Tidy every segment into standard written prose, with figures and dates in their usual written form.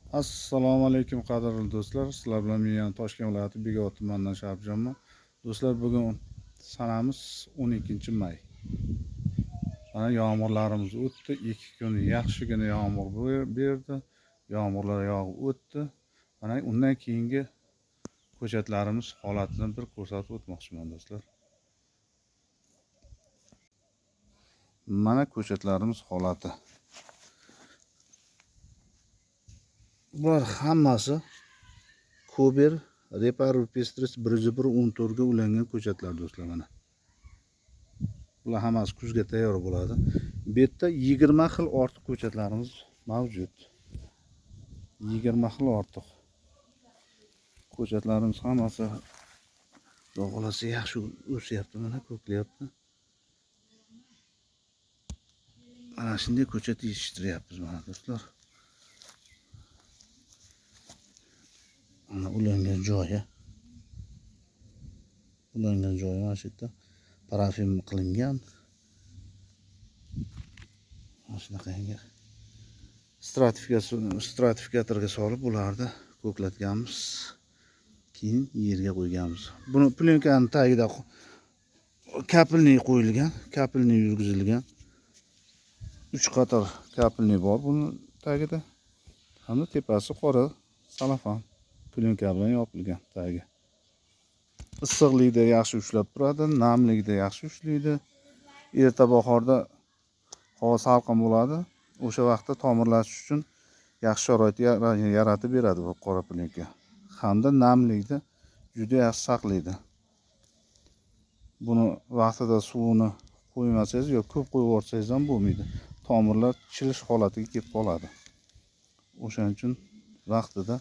Assalomu alaykum qadrli do'stlar. Sizlar bilan men yana Toshkent viloyati Bekobod tumanidan Sharifjonman. Do'stlar, bugun sanamiz 12-may. Mana yomg'irlarimiz o'tdi. 2 kun yaxshigina yomg'ir berdi. Yomg'irlar yog'ib o'tdi. Mana undan keyingi ko'chatlarimiz holatini bir ko'rsatib o'tmoqchiman do'stlar. Mana ko'chatlarimiz holati. Bular hammasi Kober Repar Pestris 114 ga ulangan ko'chatlar do'stlar mana. Bular hammasi kuzga tayyor bo'ladi. Bu yerda 20 xil ortiq ko'chatlarimiz mavjud. 20 xil ortiq ko'chatlarimiz hammasi xudosi yaxshi o'syapti, mana ko'klayapti. Mana shunday ko'chat yetishtiryapmiz mana do'stlar. Mana ulangan joyi. Ulangan joyi mana shu yerda parafin qilingan. Mana shunaqangi stratifikatorga solib ularni ko'klatganmiz. Keyin yerga qo'yganmiz. Buni plyonkaning tagida kapilnik qo'yilgan, kapilnik yurgizilgan. 3 qator kapilnik bor buni tagida. Hamda tepasi qora salafan plyonka bilan yopilgan tagi. Issiqlikda yaxshi ushlab turadi, namlikda yaxshi ushlaydi. Erta bahorda havo salqin bo'ladi. O'sha vaqtda tomirlashish uchun yaxshi sharoit yaratib beradi bu qora plyonka. Hamda namlikda juda yaxshi saqlaydi. Buni vaqtida suvini qo'ymasangiz yoki ko'p qo'yib yuborsangiz ham bo'lmaydi. Tomirlar chilish holatiga kelib qoladi. O'shaning uchun vaqtida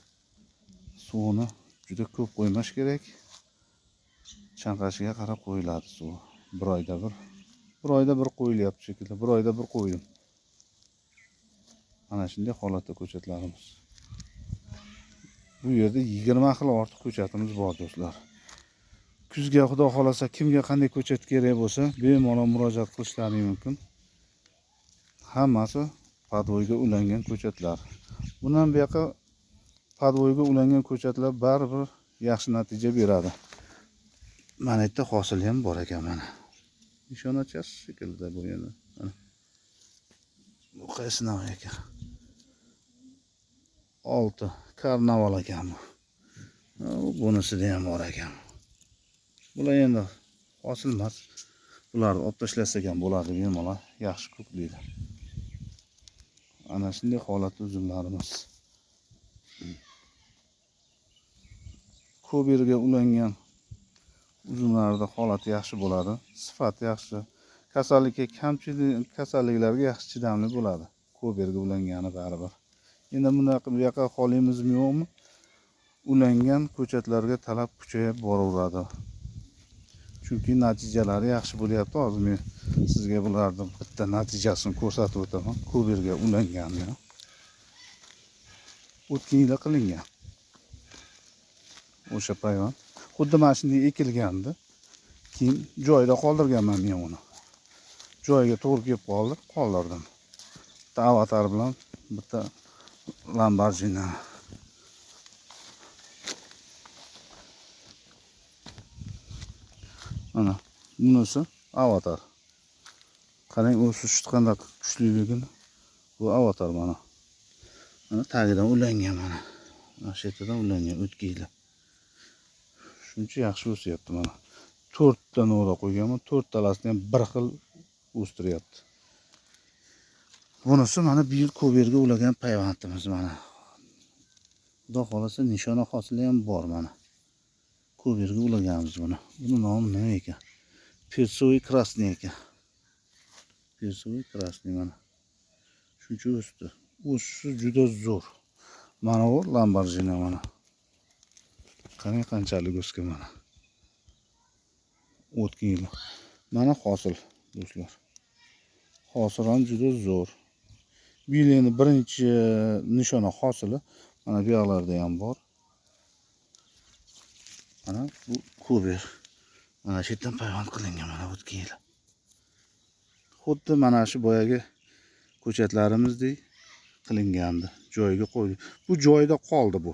suvini juda ko'p qo'ymash kerak. Chanqashiga qarab qo'yiladi suv. Bir oyda bir qo'yilyapti shekilli. Bir oyda bir qo'ydim. Mana shunday holatda ko'chatlarimiz. Bu yerda 20 xil ortiq ko'chatimiz bor do'stlar. Kuzga xudo xolasa kimga qanday ko'chat kerak bo'lsa, bemalol murojaat qilishlari mumkin. Hammasi podvoyga ulangan ko'chatlar. Bundan bu yoqqa podvoyga ulangan ko'chatlar baribir yaxshi natija beradi. Mana yerda hosili ham bor ekan mana. Nishonachasi shekilda bu yana. Bu qaysi nav ekan? 6 karnaval ekan bu. Bunisida ham bor ekan. Bular endi hosil emas. Bularni olib tashlasak ham bo'ladi, bemalol yaxshi ko'klaydi. Ana shunday holatda uzumlarimiz. Koberga ulangan uzumlarda holati yaxshi bo'ladi, sifati yaxshi. Kasalliklarga yaxshi chidamli bo'ladi. Koberga ulangani baribir. Endi bu yoqqa holimizmi yo'qmi? Ulangan ko'chatlarga talab kuchayib boraveradi. Chunki natijalari yaxshi bo'lyapti. Hozir men sizga bularning bitta natijasini ko'rsatib o'taman. Koberga ulanganini. O'tgan yil qilingan. O'sha payvand xuddi mana shunday ekilgandi. Keyin joyida qoldirganman men uni. Joyiga to'g'ri kelib qoldirdim. Bitta avatar bilan bitta lamborghini. Mana bunisi avatar. Qarang, o'sish qanday kuchliligini. Bu avatar mana. Mana tagidan ulangan mana. Mana shu yerdan ulangan o'tgan yil. Shuncha yaxshi o'syapti mana. 4 ta nora qo'yganman. 4 talasini ham bir xil o'stiryapti. Bunisi mana bu yil koberga ulagan payvandimiz mana. Xudo xolasa nishona hosili ham bor mana. Koberga ulaganmiz buni. Buni nomi nima ekan? Persoy krasniy ekan. Persoy krasniy mana. Shuncha o'sdi. O'sishi juda zo'r. Mana bu lamborghini mana. Qarang qanchalik o'sgan mana. O'tgan yil. Mana hosil do'stlar. Hosil ham juda zo'r. Bu yil endi birinchi nishona hosili mana bu yoqlarda ham bor. Mana bu kober. Mana shu yerdan payvand qilingan mana o'tgan yil. Xuddi mana shu boyagi ko'chatlarimizdek qilingandi. joyiga qo'ydik. Bu joyida qoldi bu.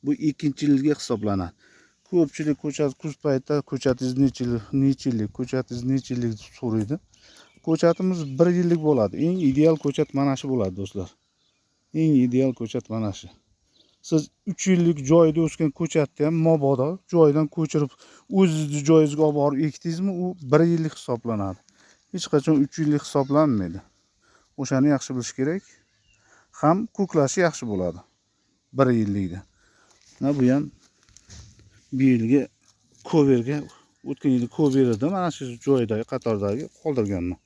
Bu ikkinchi yilga hisoblanadi. Ko'pchilik ko'chat kuz paytida ko'chatingiz necha yillik, ko'chatingiz necha yillik deb so'raydi. Ko'chatimiz 1 yillik bo'ladi. Eng ideal ko'chat mana shu bo'ladi do'stlar. Eng ideal ko'chat mana shu. Siz 3 yillik joyda o'sgan ko'chatni ham mabodo joyidan ko'chirib o'zingizning joyingizga olib borib ekdingizmi, u 1 yillik hisoblanadi. Hech qachon 3 yillik hisoblanmaydi. O'shani yaxshi bilish kerak. Ham ko'klashi yaxshi bo'ladi. 1 yillikda. Mana bu ham bu yilgi koverga o'tgan yilgi koverda mana shu joydagi qatordagi qoldirganman.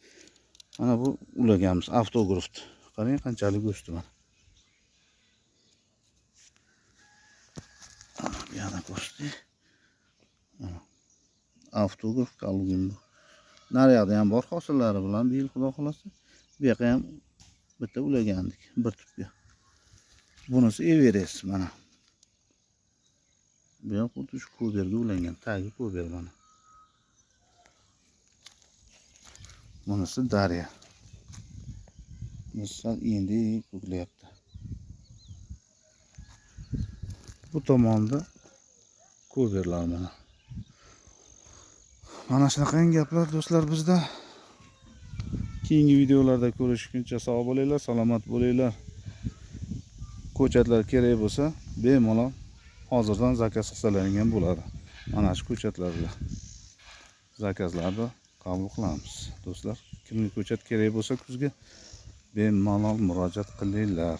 Mana bu ulaganmiz avtografni. Qarang qanchalik o'sdi mana. Bu yana o'sdi. Avtograf qolgan bu. Naryoqda ham bor hosillari bilan bu yil xudo xolasa. Bu yoqqa ham bitta ulagandik bir tupga. Bunisi Everest mana. Bu ham xuddi shu koverga ulangan, tagi kover mana. Bunisi Darya. Misal endi ko'klayapti. Bu tomonda koverlar mana. Mana shunaqa gaplar do'stlar bizda. Keyingi videolarda ko'rishguncha sog' bo'linglar, salomat bo'linglar. Ko'chatlar kerak bo'lsa, bemalol hozirdan zakaz qilsalaringiz bo'ladi. Mana shu ko'chatlarga zakazlarni qabul qilamiz. Do'stlar, kimga ko'chat kerak bo'lsa kuzga bemalol murojaat qilinglar.